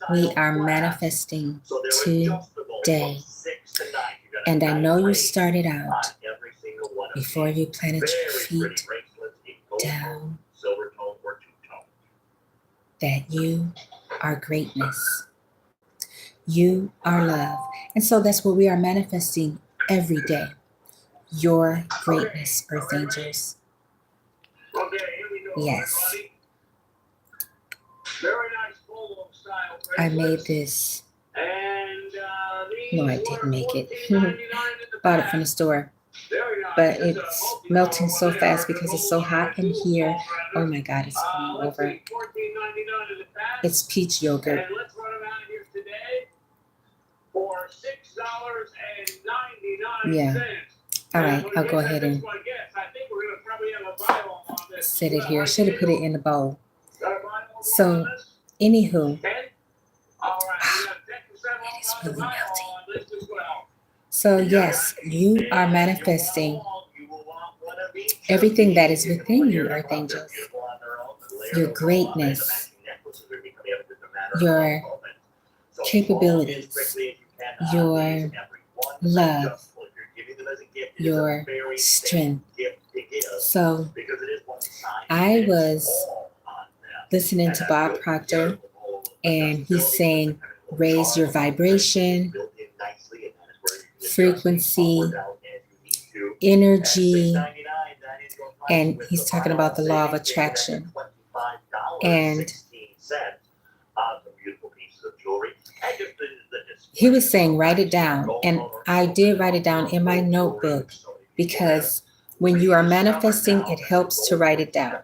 we are manifesting today. And I know you started out before you planted your feet down that you are greatness. You are love. And so that's what we are manifesting every day. Your greatness, Earth Angels. Yes. I made this. No, I didn't make it. Bought it from the store. But it's melting so fast because it's so hot in here. Oh my God, it's coming over. It's peach yogurt. Yeah. All right, I'll go ahead and set it here. Should have put it in the bowl. So, anywho, it is really melting. So, yes, you are manifesting everything that is within you, Earth Angels. Your greatness, your capabilities, your love, your strength. So I was listening to Bob Proctor, and he's saying, raise your vibration, frequency, energy, and he's talking about the law of attraction. And he was saying, write it down. And I did write it down in my notebook because when you are manifesting, it helps to write it down.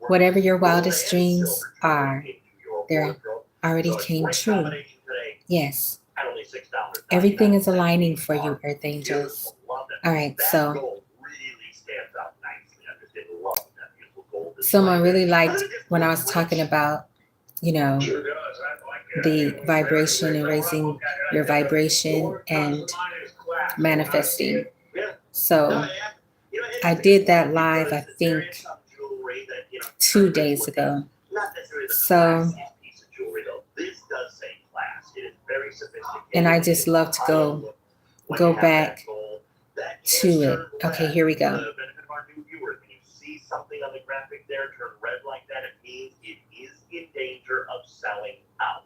Whatever your wildest dreams are, they already came true. Yes. Everything is aligning for you, Earth Angels. All right, so someone really liked when I was talking about, the vibration and raising your vibration and manifesting. So I did that live, I think, 2 days ago. So, and I just love to go back to it. Okay, here we go. Something on the graphic there turn red like that, it means it is in danger of selling out.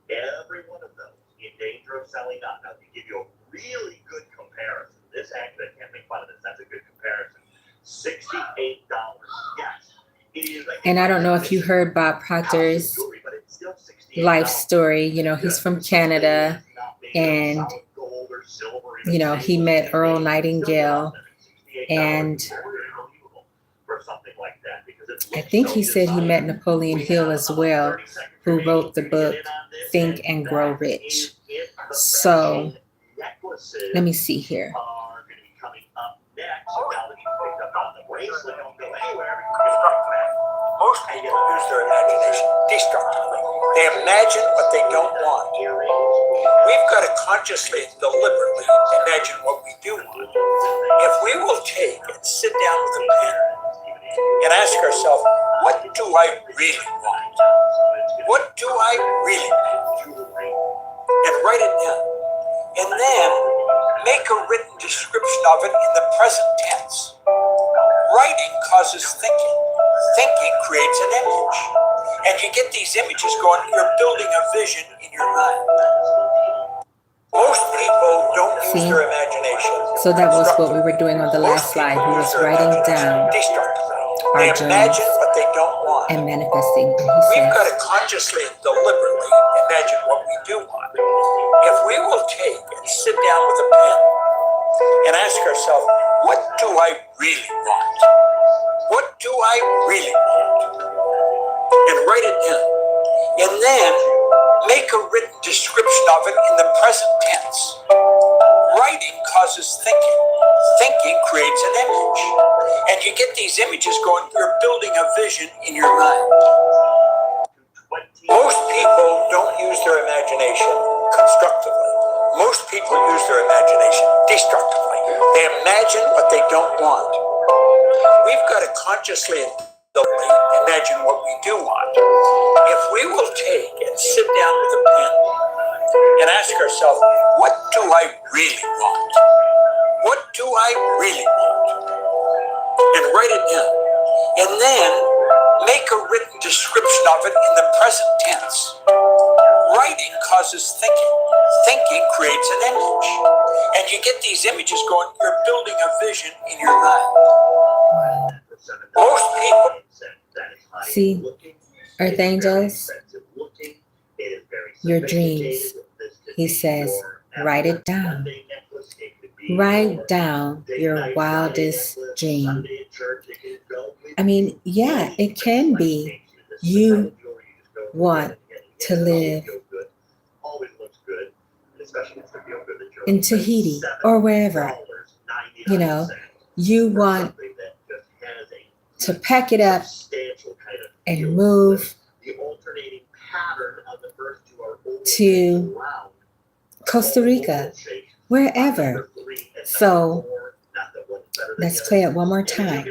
Every one of those in danger of selling out. Now, to give you a really good comparison, this actually, I can't make fun of this, that's a good comparison. $68. Yes. It is like, and I don't know if you heard Bob Proctor's life story. He's from Canada, and, he met Earl Nightingale, and I think he said he met Napoleon Hill as well, who wrote the book Think and Grow Rich. So let me see here. Most people use their imagination destructively. They imagine what they don't want. We've got to consciously and deliberately imagine what we do want. If we will take and sit down with a pen and ask ourselves, what do I really want? What do I really want? And write it down. And then make a written description of it in the present tense. Writing causes thinking. Thinking creates an image. And you get these images going, you're building a vision in your mind. Most people don't use their imagination. So that was what we were doing on the last slide. We was writing down our dreams what they don't want. And manifesting. And we've got to consciously and deliberately imagine what we do want. If we will take and sit down with a pen and ask ourselves, what do I really want? What do I really want? And write it down. And then make a written description of it in the present tense. Writing causes thinking. Thinking creates an image. And you get these images going, you're building a vision in your mind. Most people don't use their imagination constructively. Most people use their imagination destructively. They imagine what they don't want. We've got to consciously and deliberately imagine what we do want. If we ask ourselves, what do I really want? What do I really want? And write it down. And then make a written description of it in the present tense. Writing causes thinking. Thinking creates an image. And you get these images going, you're building a vision in your mind. Wow. Most people See, Earth Angels, your dreams, he says, write it down. Write down your wildest dream. I mean, yeah, it can be you want to live in Tahiti or wherever. You know, you want to pack it up and move to Costa Rica, wherever. So let's play it one more time.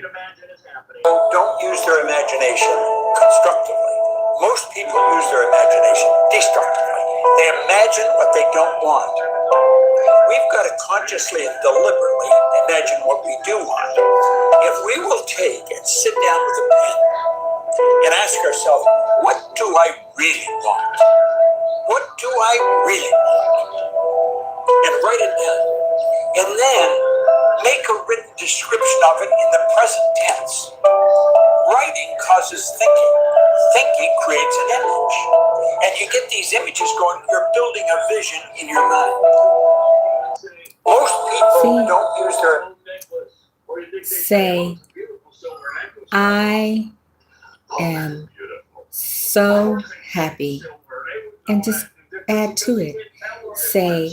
don't use their imagination constructively. Most people use their imagination destructively. They imagine what they don't want. We've got to consciously and deliberately imagine what we do want. If we will take and sit down with a pen and ask ourselves, what do I really want? What do I really want? And write it down. And then make a written description of it in the present tense. Writing causes thinking. Thinking creates an image. And you get these images going, you're building a vision in your mind. Most people don't use their... Say, I am so happy. And just add to it. Say,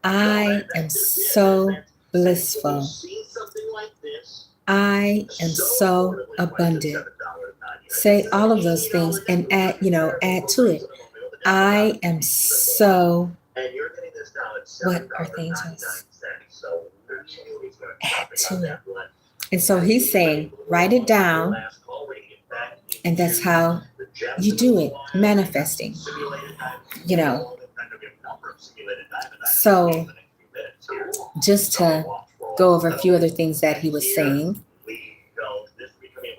I am so blissful. I am so abundant. Say all of those things and add to it. I am so, what are things? Add to it. And so he's saying, write it down. And that's how you do it, manifesting. So just to go over a few other things that he was saying,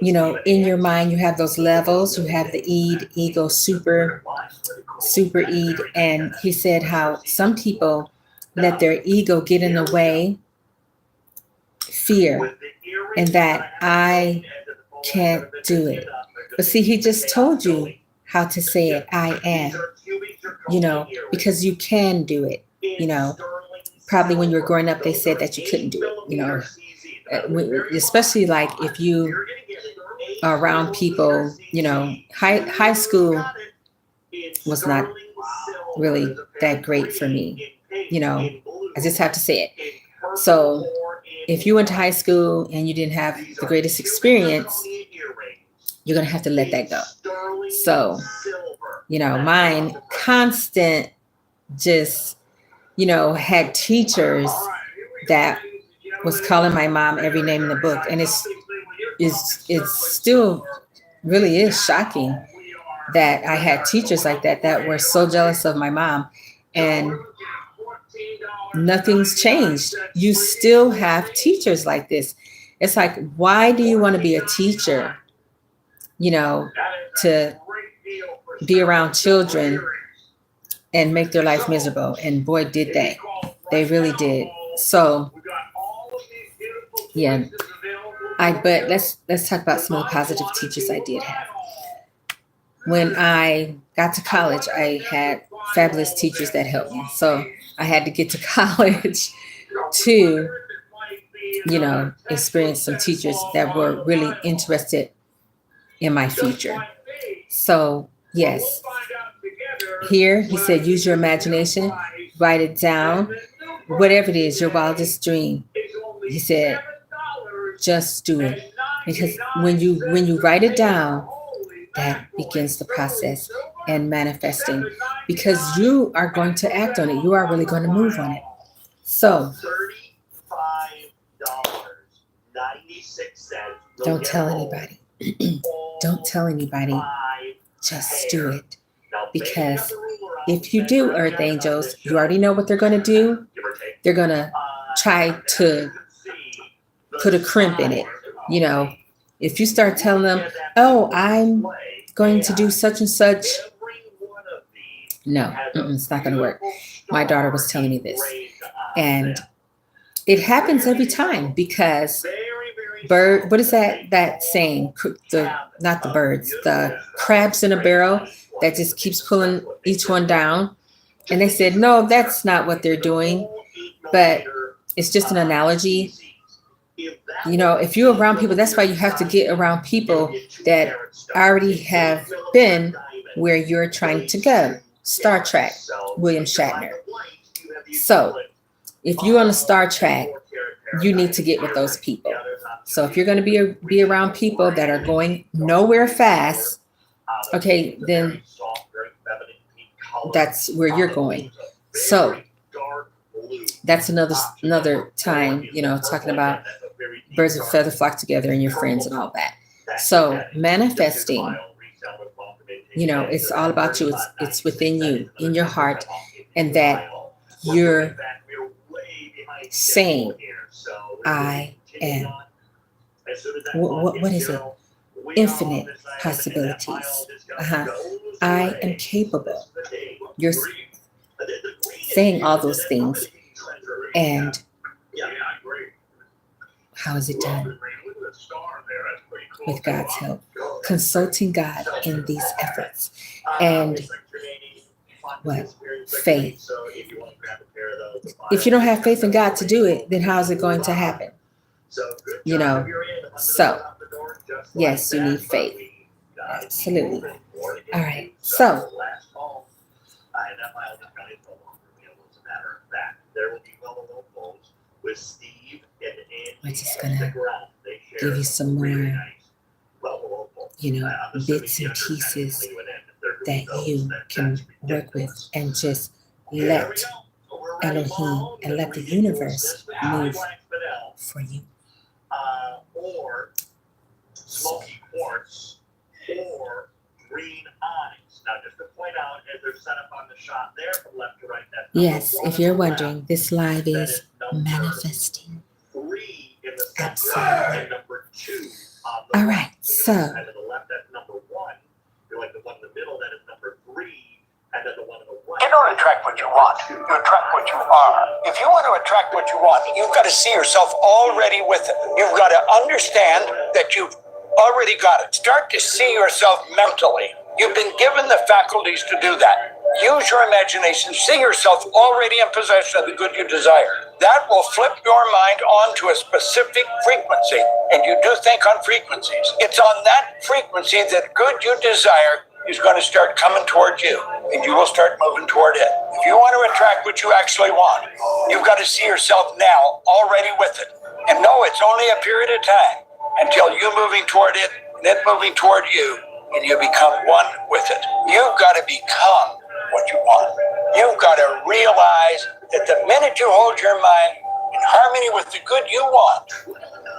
in your mind, you have those levels. You have the id, ego, super id. And he said how some people let their ego get in the way, fear, and that I can't do it. But see, he just told you how to say it, I am, because you can do it. Probably when you were growing up, they said that you couldn't do it, especially like if you are around people, high school was not really that great for me. I just have to say it. So if you went to high school and you didn't have the greatest experience, you're going to have to let that go. So, mine constant just, had teachers that was calling my mom every name in the book. And it's still really is shocking that I had teachers like that were so jealous of my mom, and nothing's changed. You still have teachers like this. It's like, why do you want to be a teacher? To be around children and make their life miserable. And boy, did they. They really did. So, yeah. But let's talk about some of the positive teachers I did have. When I got to college, I had fabulous teachers that helped me. So I had to get to college to, experience some teachers that were really interested in my future. So, yes. Here, he said, use your imagination, write it down, whatever it is, your wildest dream. He said, just do it. Because when you write it down, that begins the process and manifesting, because you are going to act on it. You are really going to move on it. So, don't tell anybody. Don't tell anybody. Just do it. Because if you do, earth angels, you already know what they're going to do. They're going to try to put a crimp in it. You know, if you start telling them, oh, I'm going to do such and such. No, it's not going to work. My daughter was telling me this. And it happens every time because what is that saying? Not the birds, the crabs in a barrel that just keeps pulling each one down. And they said, no, that's not what they're doing. But it's just an analogy. You know, if you're around people, that's why you have to get around people that already have been where you're trying to go. Star Trek, William Shatner. So if you're on a Star Trek, you need to get with those people. So if you're going to be around people that are going nowhere fast, okay, then that's where you're going. So that's another time, you know, talking about birds of a feather flock together and your friends and all that. So manifesting, you know, it's all about you. It's within you, in your heart, and that you're saying, I am. What is it? Infinite possibilities. I am capable. You're saying all those things. And how is it done? With God's help. Consulting God in these efforts. And what? Faith. If you don't have faith in God to do it, then how is it going to happen? You know, so yes, you need faith. Absolutely. All right. So we're just gonna give you some more, you know, bits and pieces that you can work with, and just let Elohim and let the universe move for you. Or smoky quartz, or green onyx. Now, just to point out, as they're set up on the shot there from left to right, that's yes, if you're wondering, this live is manifesting. 3 in the center, Absolutely. and number 2 on the All right. right, so And to the left, that's number 1. You're like the one in the middle, that is number 3. And then the one on the right. You don't attract what you want. You attract what you are. If you want to attract what you want, you've got to see yourself already with it. You've got to understand that you've already got it. Start to see yourself mentally. You've been given the faculties to do that. Use your imagination. See yourself already in possession of the good you desire. That will flip your mind onto a specific frequency. And you do think on frequencies. It's on that frequency that good you desire is going to start coming toward you, and you will start moving toward it. If you want to attract what you actually want, you've got to see yourself now already with it. And know it's only a period of time until you moving toward it, and it moving toward you, and you become one with it. You've got to become what you want. You've got to realize that the minute you hold your mind in harmony with the good you want,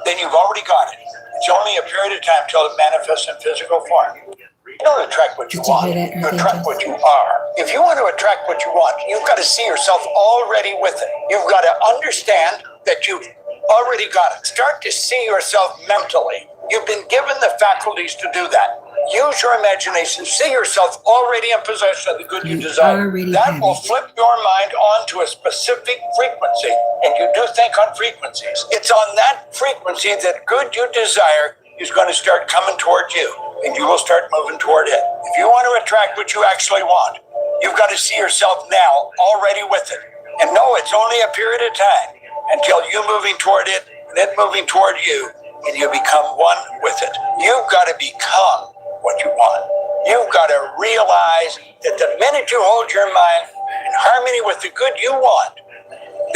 then you've already got it. It's only a period of time till it manifests in physical form. You don't attract what you want. You attract what you are. If you want to attract what you want, you've got to see yourself already with it. You've got to understand that you've already got it. Start to see yourself mentally. You've been given the faculties to do that. Use your imagination. See yourself already in possession of the good you desire. That will flip your mind onto a specific frequency. And you do think on frequencies. It's on that frequency that good you desire is going to start coming toward you, and you will start moving toward it. If you want to attract what you actually want, you've got to see yourself now already with it. And know it's only a period of time until you moving toward it, and it moving toward you, and you become one with it. You've got to become what you want. You've got to realize that the minute you hold your mind in harmony with the good you want,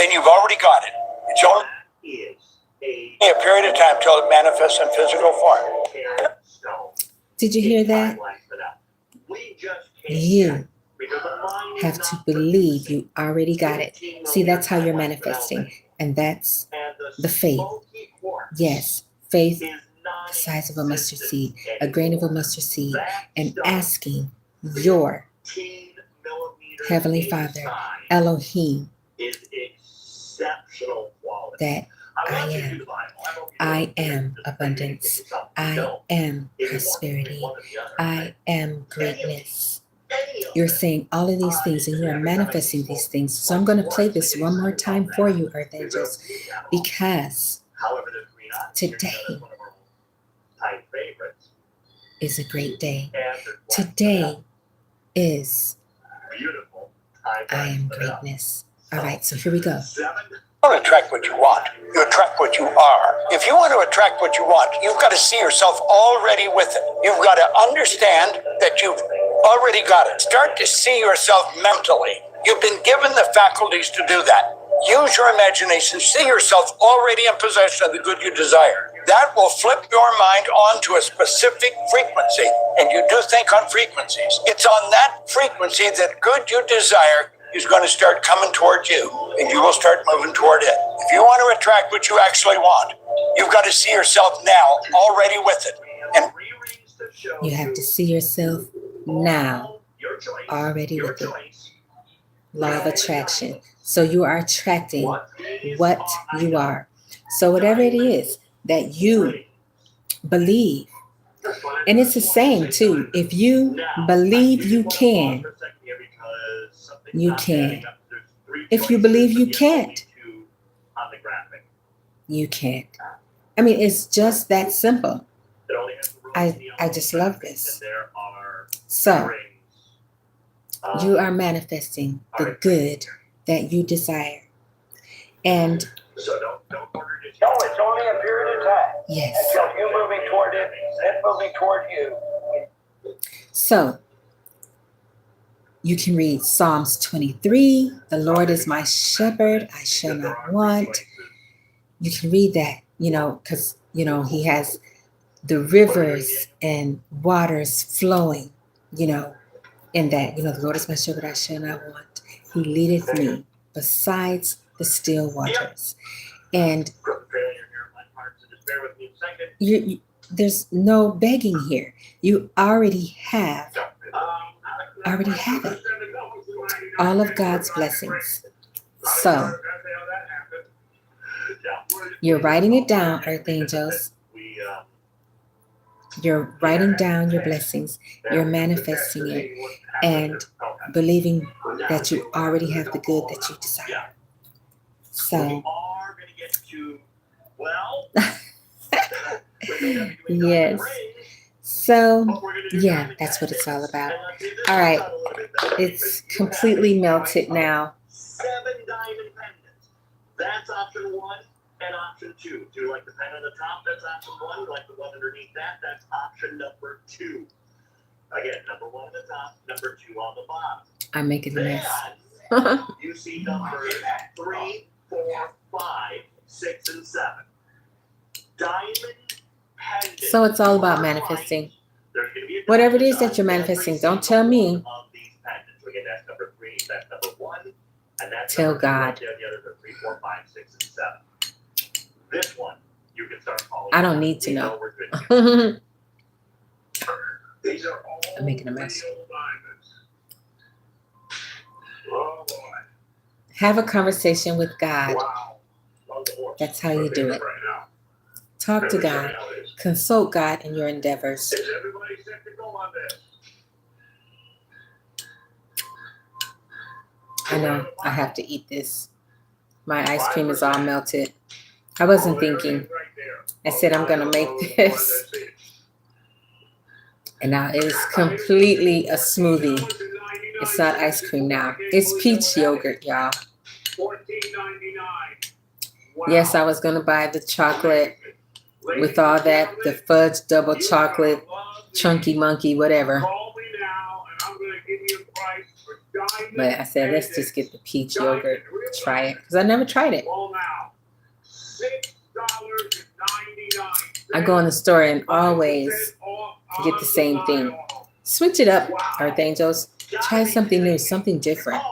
then you've already got it. It's only a period of time till it manifests in physical form. did you hear that? You have to believe you already got it. See, that's how you're manifesting. And that's the faith. Yes, faith the size of a mustard seed, a grain of a mustard seed, and asking your Heavenly Father, Elohim, is exceptional quality. that I am. I am abundance. I am prosperity. I am greatness. You're saying all of these things and you are manifesting these things. So I'm going to play this one more time for you, Earth Angels, because today is a great day. Today is I am greatness. All right, so here we go. You don't attract what you want. You attract what you are. If you want to attract what you want, you've got to see yourself already with it. You've got to understand that you've already got it. Start to see yourself mentally. You've been given the faculties to do that. Use your imagination. See yourself already in possession of the good you desire. That will flip your mind onto a specific frequency. And you do think on frequencies. It's on that frequency that good you desire is going to start coming toward you, and you will start moving toward it. If you want to attract what you actually want, you've got to see yourself now already with it. And you have to see yourself now already with it. Law of attraction. So you are attracting what you are. So whatever it is that you believe, and it's the same too. If you believe you can, you can. If you believe you can't, you can't. I mean, it's just that simple. I just love this. So, you are manifesting the good that you desire. And it's only a period of time. Yes. Until you moving toward it, it moving toward you. So, you can read Psalms 23. The Lord is my shepherd, I shall not want. You can read that, because, he has the rivers and waters flowing, in that, the Lord is my shepherd, I shall not want. He leadeth me besides the still waters. And there's no begging here. You already have it. All of God's blessings. So, you're writing it down, Earth Angels. You're writing down your blessings. You're manifesting it and believing that you already have the good that you desire. So, yes. So, yeah, that's what it's all about. All right. It's completely melted now. 7 diamond pendants. That's option 1 and option 2. Do you like the pen on the top? That's option 1. You like the one underneath that? That's option number 2. Again, number 1 on the top, number 2 on the bottom. I'm making a mess. You see numbers 3, 4, 5, 6, and 7. Diamond pendants. So it's all about manifesting. Whatever it is that you're manifesting, don't tell me. That's number 3, that's number 1, and that's tell number God. The others are 3, 4, 5, 6, and 7. This one, you can start calling. I don't need to know. These are all I'm making a mess. Oh, boy. Have a conversation with God. Wow. That's how you do it. Talk to God. Consult God in your endeavors. Is everybody set to go on this? I know I have to eat this. My ice cream is all melted. I wasn't thinking. I said I'm going to make this. And now it is completely a smoothie. It's not ice cream now. It's peach yogurt, y'all. Yes, I was going to buy the chocolate with all that, the fudge double chocolate, chunky monkey, whatever. But I said, let's just get the peach yogurt, try it. Because I never tried it. I go in the store and always get the same thing. Switch it up, Earth Angels. Try something new, something different.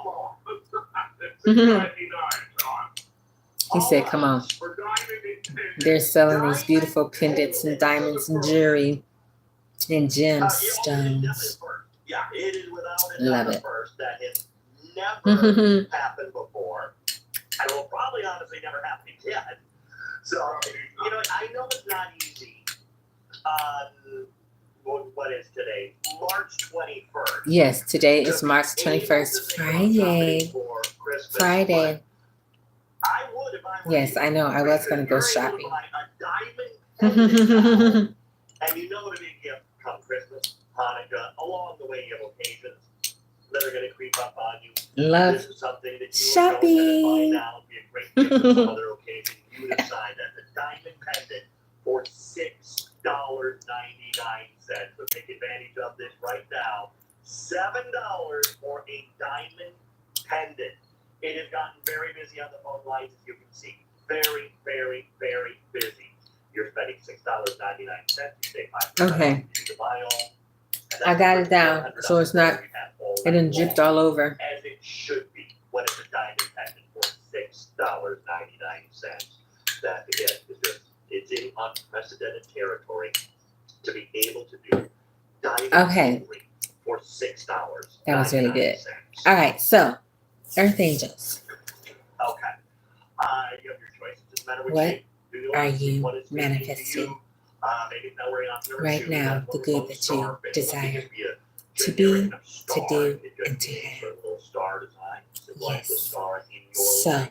He said, come on. They're selling these beautiful pendants and diamonds and jewelry and gemstones. Love it. never happened before, and will probably honestly never happen again. So, I know it's not easy. What is today? March 21st. Yes, today is March 21st, Friday. Friday. I would if I were Yes, you. I know. I was going to go shopping. And you know it'll be a gift come Christmas, Hanukkah, along the way you have occasions that are going to creep up on you. Love This is something that you shopping. Now would be a great gift for some other occasion. You would decide that the diamond pendant for $6.99. So take advantage of this right now. $7 for a diamond pendant. It has gotten very busy on the phone lines, as you can see. Very, very, very busy. You're spending $6.99. You save 5%. Okay. To buy all. I got it down, so it's not, it didn't dripped all over. As it should be when it's a diamond pendant for $6.99. That, again, is just, it's in unprecedented territory to be able to do diamond jewelry for $6. That was really good. All right, so Earth Angels. Okay. You have your choice. It doesn't matter which What shape. are you manifesting right now? The good that you desire to be, to do, and to have. Yes. So,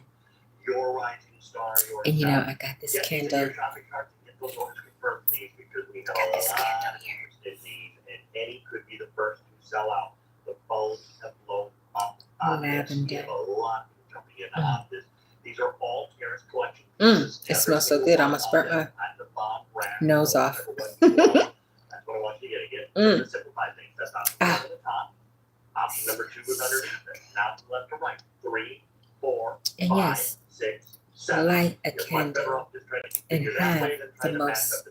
and I got this candle. I got this candle here. And any could be the first to sell out. The phones have blown up. Lavender. These are all Terrace collection. It smells so good. I almost burnt my nose off. That's what I want you to get again. To simplify things. That's option one at the top. Option number 2 is underneath it. Now from left to right. 3, 4, and 5, yes, 6, 7. light a candle and have the most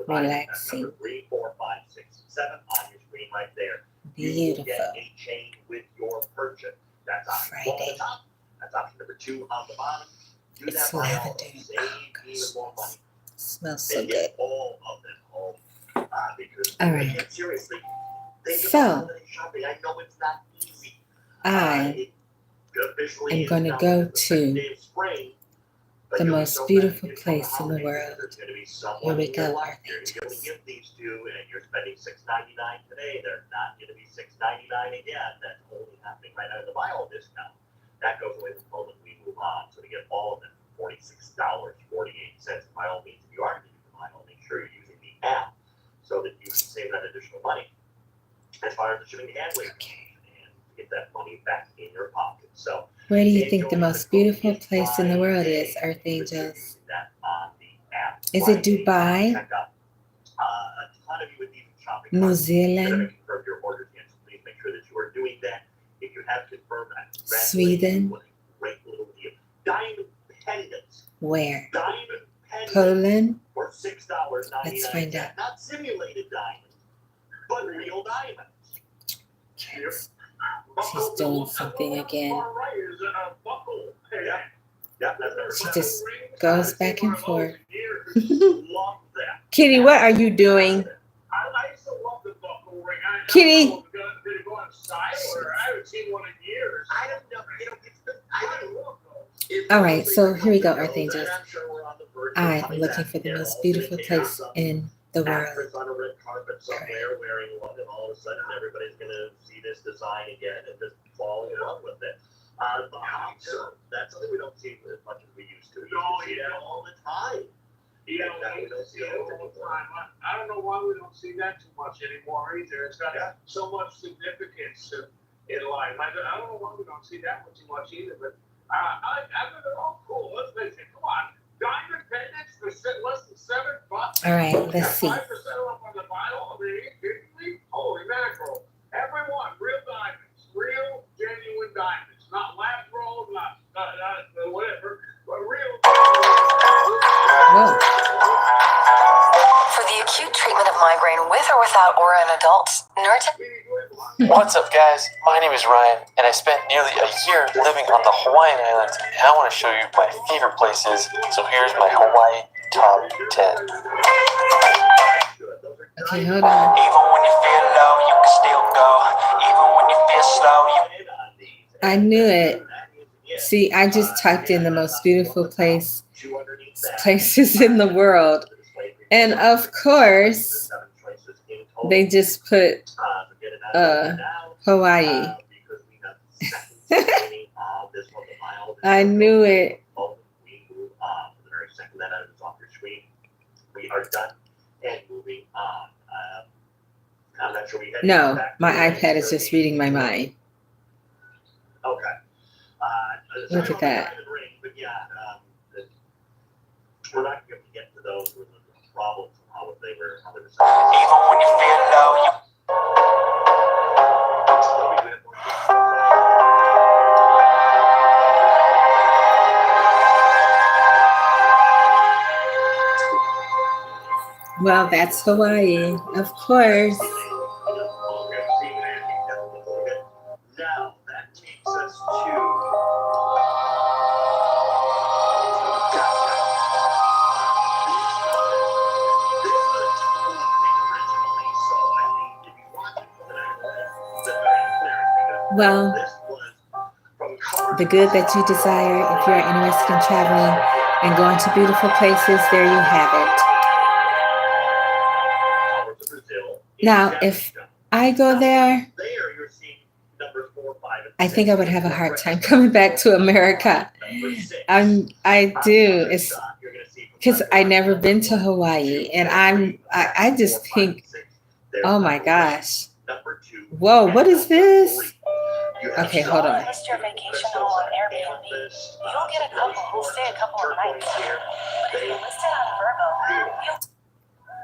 relaxing, 3, 4, 5, 6, 7 on your screen right there. beautiful You will get a chain with your purchase. That's option 1 on the top. That's option number 2 on the bottom. Do It's that by all. lavender. Save even more money. Smells so And good. get all of them home. Because All right. seriously, think So, about holiday shopping. I know it's not easy. I Officially am is going to now go the second to day of spring, but the you'll be most so beautiful glad you place get in the holidays. world. There's going to be someone Here we in your go, life Earth you're going to be able to Angels. give these to, and you're spending $6.99 today. They're not going to be $6.99 again. That's only happening right out of the buy all discount. That goes away the moment we move on. So to get all of them, $46.48. By all means, if you are going to do the buy all, make sure you're using the app so that you can save that additional money as far as the shipping and handling and get that money back in your pocket. So Where do you think the most beautiful place in the world is, Earth Angels? Is it Dubai? New Zealand? Sweden? Where? Poland? Let's find out. Not simulated diamonds, but real diamonds. Yes. She's doing something again. She just goes back and forth. Kitty, what are you doing? Kitty. All right, so here we go, Earth Angels. I am looking for the most beautiful place in the world. Actress on a red carpet somewhere wearing one, and all of a sudden everybody's going to see this design again and just fall in love with it. That's something we don't see as much as we used to. We used to see that all the time. Yeah, we don't see it all the time. I don't know why we don't see that too much anymore either. It's got so much significance in life. I don't know why we don't see that one too much either, but I think they're all cool. Let's face it. Come on. Diamond pendants for less than $7. All right, let's see. 5% off on the vinyl. I mean, holy mackerel. Everyone, real diamonds. Real, genuine diamonds. Not lab rolled, not whatever, but real. Whoa. For the acute treatment of migraine with or without aura in adults, Nurten. What's up, guys? My name is Ryan, and I spent nearly a year living on the Hawaiian Islands, and I want to show you my favorite places. So here's my Hawaii top 10. Okay, hold on. Even when you feel low, you can still go. Even when you feel slow, you I knew it. See, I just typed in the most beautiful places in the world. And of course, they just put Hawaii. I knew it. We are done and moving on. I'm not sure we had No, my iPad is just reading my mind. Okay. Look at that. But yeah, we're not going to get to those with the problems of how they were. Even when you feel low, you Well, that's Hawaii, of course. Now that takes us to Well, the good that you desire, if you're interested in traveling and going to beautiful places, there you have it. Now, if I go there, I think I would have a hard time coming back to America. I do. It's because I never been to Hawaii, and I just think, oh my gosh, whoa, what is this? Okay, hold on. List your vacation home on Airbnb. You'll get a couple who'll stay a couple of nights. But if you list it on Virgo, you'll...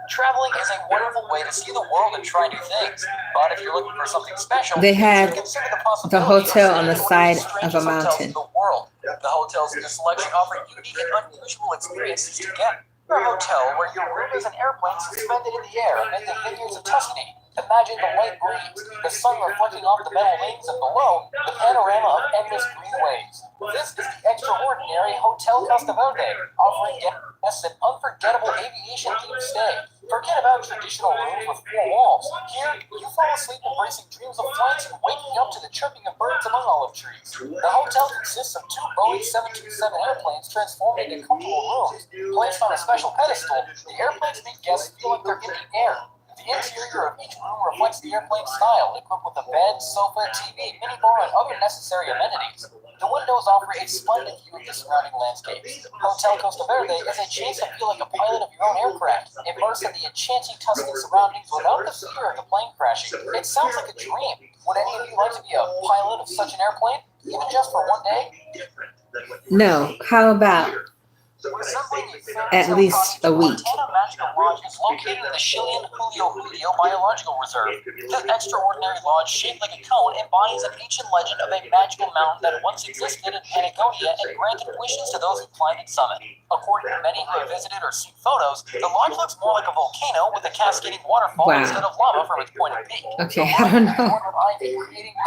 Traveling is a wonderful way to see the world and try new things. But if you're looking for something special, They had consider the hotel on the staying at side one of a the strangest hotels in mountain. the world. The hotels in the selection offer unique and unusual experiences to get. A hotel where your room is an airplane suspended in the air amid the vineyards of Tuscany. Imagine the light breeze, the sun reflecting off the metal wings, and below, the panorama of endless green waves. This is the extraordinary Hotel Costa Verde, offering guests an unforgettable aviation-themed stay. Forget about traditional rooms with four walls. Here, you fall asleep embracing dreams of flights and waking up to the chirping of birds among olive trees. The hotel consists of two Boeing 727 airplanes transformed into comfortable rooms. Placed on a special pedestal, the airplanes make guests feel like they're in the air. The interior of each room reflects the airplane style, equipped with a bed, sofa, TV, minibar, and other necessary amenities. The windows offer a splendid view of the surrounding landscapes. Hotel Costa Verde is a chance to feel like a pilot of your own aircraft, immersed in the enchanting Tuscan surroundings without the fear of the plane crashing. It sounds like a dream. Would any of you like to be a pilot of such an airplane, even just for one day? No, how about at least a week? Montana Magical Lodge is located in the Chilean Julio Biological Reserve. This extraordinary lodge, shaped like a cone, embodies an ancient legend of a magical mountain that once existed in Patagonia and granted wishes to those who climbed its summit. According to many who have visited or seen photos, the lodge looks more like a volcano with a cascading waterfall Wow. instead of lava from its point of peak. Okay, I don't know.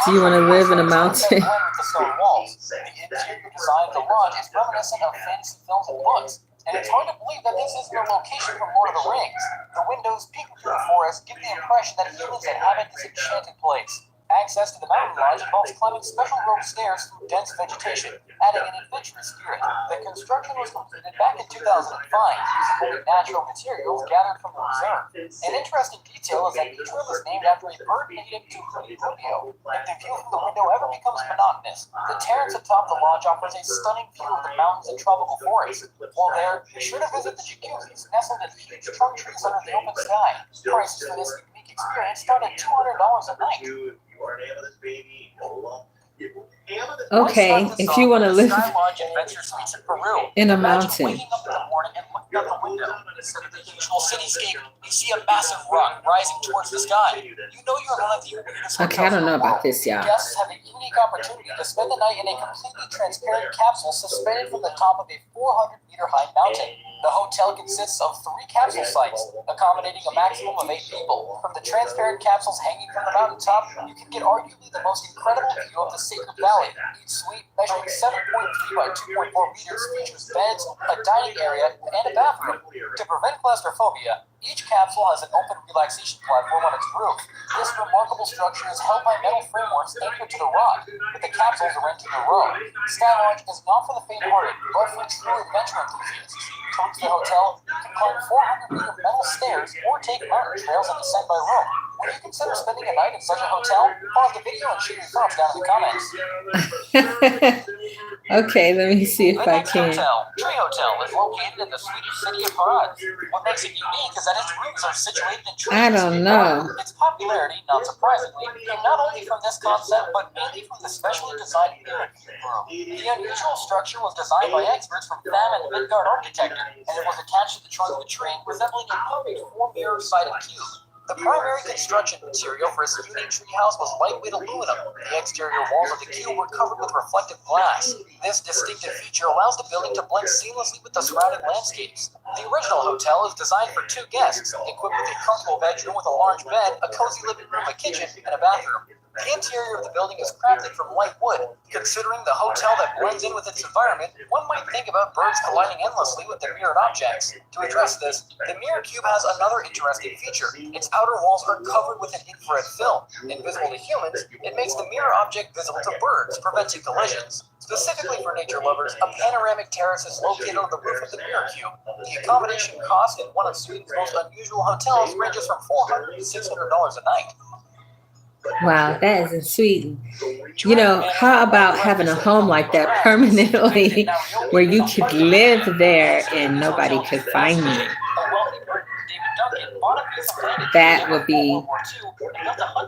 Do you want to live in a mountain? The stone walls. The interior design of the lodge is reminiscent of fantasy films and books, and it's hard to believe that this isn't a location from Lord of the Rings. The windows peeking through the forest give the impression that humans inhabit this enchanted place. Access to the mountain lodge involves climbing special rope stairs through dense vegetation, adding an adventurous spirit. The construction was completed back in 2005 using only natural materials gathered from the reserve. An interesting detail is that each room is named after a bird native to Julio. If the view from the window ever becomes monotonous, the terrace atop the lodge offers a stunning view of the mountains and tropical forests. While there, be sure to visit the jacuzzis nestled in huge trunk trees under the open sky. Prices for this unique experience start at $200 a night. Okay, if you want to live Sky Lodge Adventure Suites in Peru. in a Imagine mountain. waking up in the morning and looking out the window. Instead of the usual cityscape, you see a massive rock rising towards the sky. You know you're in one of the weirdest Okay, I don't know about this, y'all. Guests have a unique opportunity to spend the night in a completely transparent capsule suspended from the top of a 400-meter-high mountain. The hotel consists of 3 capsule sites, accommodating a maximum of 8 people. From the transparent capsules hanging from the mountaintop, you can get arguably the most incredible view of the Sacred Valley. Each suite, measuring 7.3 by 2.4 meters, features beds, a dining area, and a bathroom. To prevent claustrophobia, Each capsule has an open relaxation platform on its roof. This remarkable structure is held by metal frameworks anchored to the rock, with the capsules arranged in a row. Sky Lounge is not for the faint-hearted, but for true adventure enthusiasts. To reach the hotel, you can climb 400-meter metal stairs or take mountain trails and descend by rope. Would you consider spending a night in such a hotel? Pause the video and share your thoughts down in the comments. Okay, let me see if The I next can. hotel, Tree Hotel, is located in the Swedish city of Parad. What makes it unique is that its rooms are situated in trees. I don't know. Its popularity, not surprisingly, came not only from this concept, but mainly from the specially designed mirror room. The unusual structure was designed by experts from FAM and Midgard Architecture, and it was attached to the trunk of a tree, resembling a perfect four-mirror-sided cube. The primary construction material for its unique treehouse was lightweight aluminum. The exterior walls of the cube were covered with reflective glass. This distinctive feature allows the building to blend seamlessly with the surrounding landscapes. The original hotel is designed for 2 guests, equipped with a comfortable bedroom with a large bed, a cozy living room, a kitchen, and a bathroom. The interior of the building is crafted from light wood. Considering the hotel that blends in with its environment, one might think about birds colliding endlessly with their mirrored objects. To address this, the mirror cube has another interesting feature. Its outer walls are covered with an infrared film. Invisible to humans, it makes the mirror object visible to birds, preventing collisions. Specifically for nature lovers, a panoramic terrace is located on the roof of the mirror cube. The accommodation cost in one of Sweden's most unusual hotels ranges from $400 to $600 a night. Wow, that is in Sweden. You know, how about having a home like that permanently where you could live there and nobody could find you? That would be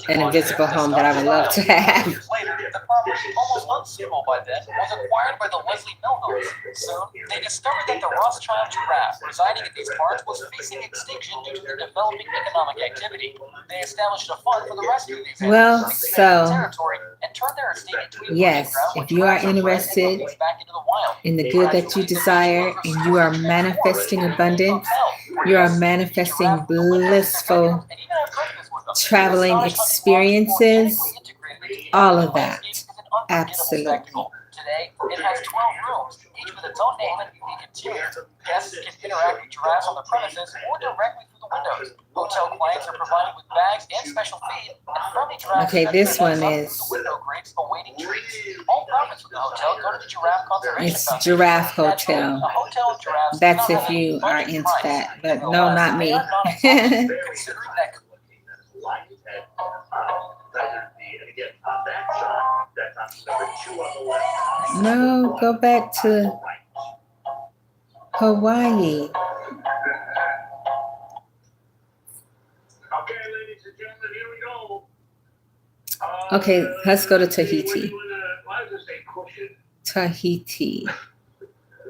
an invisible home that I would love to have. The property, almost unsuitable by then, was acquired by the Leslie Milhomes. Soon, they discovered that the Rothschild giraffe residing in these parts was facing extinction due to the developing economic activity. They established a fund for the rescue of these Well, animals, expanded so, the territory, and turned their estate into a yes, breeding ground if with you are giraffes bred and interested released back into the wild. in the good that you desire and you are manifesting abundance, you are manifesting blissful traveling experiences, all of that. Absolutely. Today, it has 12 rooms, each with its own name and unique interior. Guests can interact with giraffes on the premises or directly through the windows. Hotel clients are provided with bags and special feed, and friendly giraffes Okay, this one is, window crates awaiting treats. All profits from the hotel go to the Giraffe Conservation it's Foundation. Giraffe Hotel. A hotel of giraffes That's does not if have you any are budget into price. that, but no, not me. Considering that No, go back to Hawaii. Okay, ladies and gentlemen, here we go. Okay, let's go to Tahiti. Why does it say cushion? Tahiti.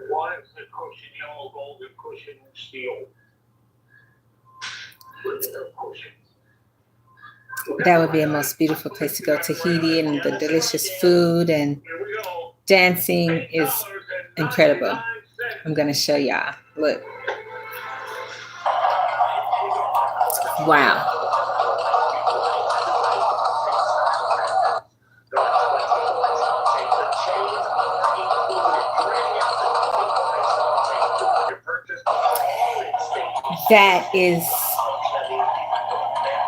Why is the cushion yellow, golden cushion, steel? Cushion. That would be a most beautiful place to go. Tahiti and the delicious food and Here we go. dancing is incredible. I'm gonna show y'all. Look. Wow. That is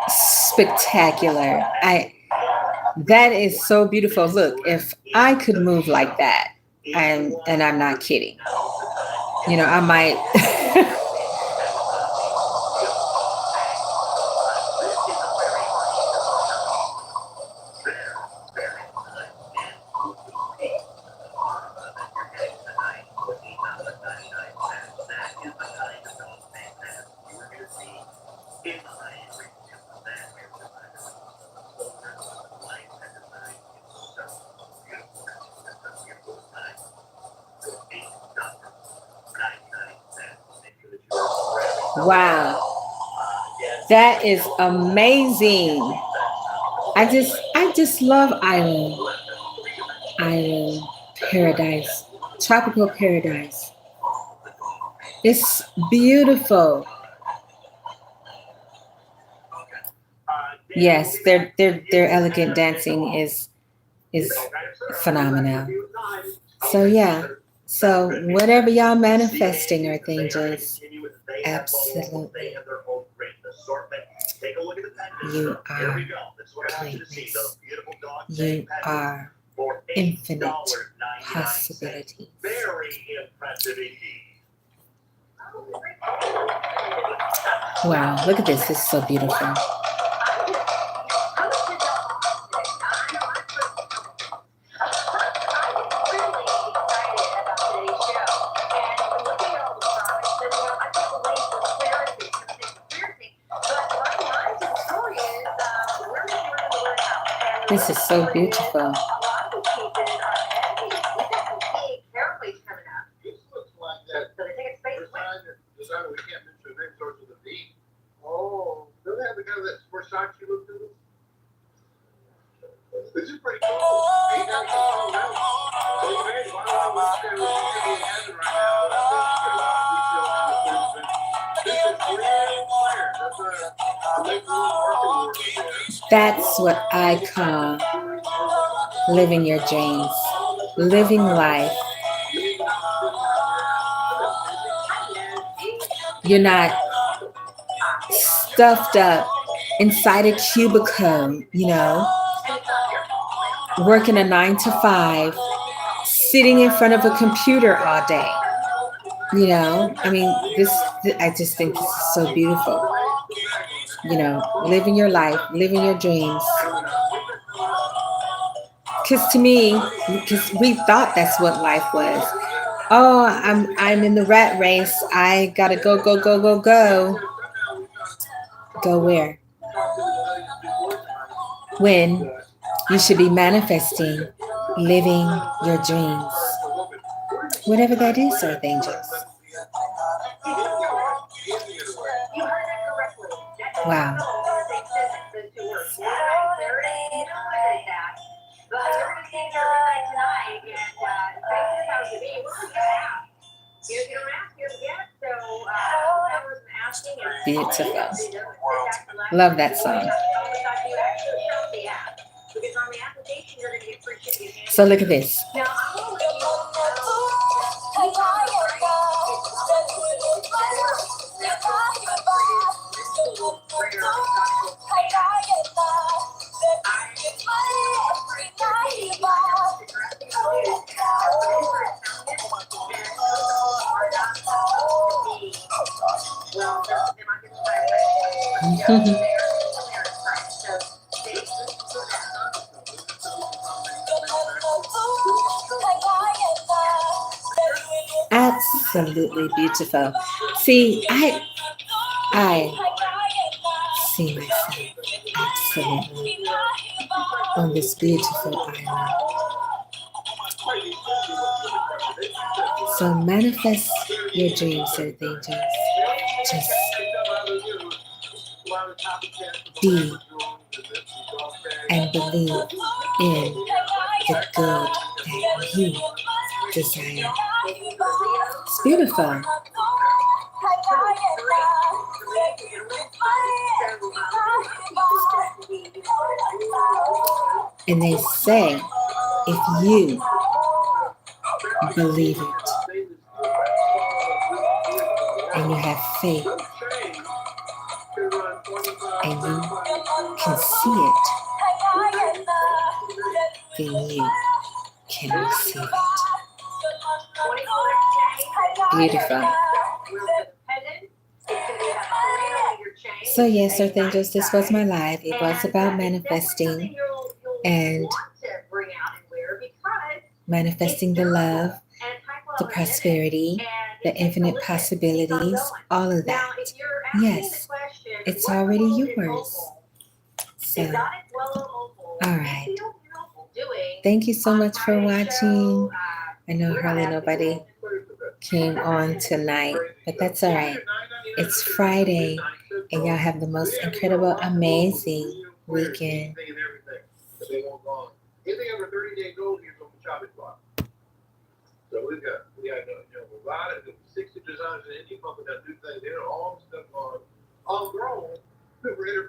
spectacular. That is so beautiful. Look, if I could move like that, and I'm not kidding, you know, I might. Wow, that is amazing. I just love island paradise, tropical paradise. It's beautiful. Yes, their elegant dancing is phenomenal. So yeah. So whatever y'all manifesting, Earth Angels, absolutely. assortment. Take a look at the pendants. You Here are we go. This is what I want you to see. greatness. Those beautiful dog You tag pendants are for infinite $8.99. possibilities. Very impressive indeed. Wow, look at this. This is so beautiful. This is so beautiful. This looks like that designer, we can't mention the name, starts with a V. Oh, do they have the guy that Versace looked at us? This is pretty cool. Ain't that cool? So, hey, why don't we say we're looking at it right now? This is really clear. That's what I call living your dreams, living life. You're not stuffed up inside a cubicle, working a 9 to 5, sitting in front of a computer all day. I just think this is so beautiful. Living your life, living your dreams. Because we thought that's what life was. Oh, I'm in the rat race. I gotta go. Go where? When you should be manifesting, living your dreams. Whatever that is, Earth Angels. Wow. Beautiful. Love that song. So look at this. Absolutely beautiful. See, I see myself absolutely on this beautiful island. So manifest your dreams, Earth Angels. Just be and believe in the good that you desire. It's beautiful. And they say, if you believe it and you have faith and you can see it, then you can receive it. Beautiful. So yes, Earth Angels, this was my live. It was about manifesting and manifesting the love, the prosperity, the infinite possibilities, all of that. Yes, it's already yours. So, all right. Thank you so much for watching. I know hardly nobody came on tonight, but that's all right. It's Friday, and y'all have the most incredible, amazing weekend. Anything over 30 days old, here's on the chopping block. So we got a lot of 60 designers in Indian company that do things. They're all stuff on grown. We're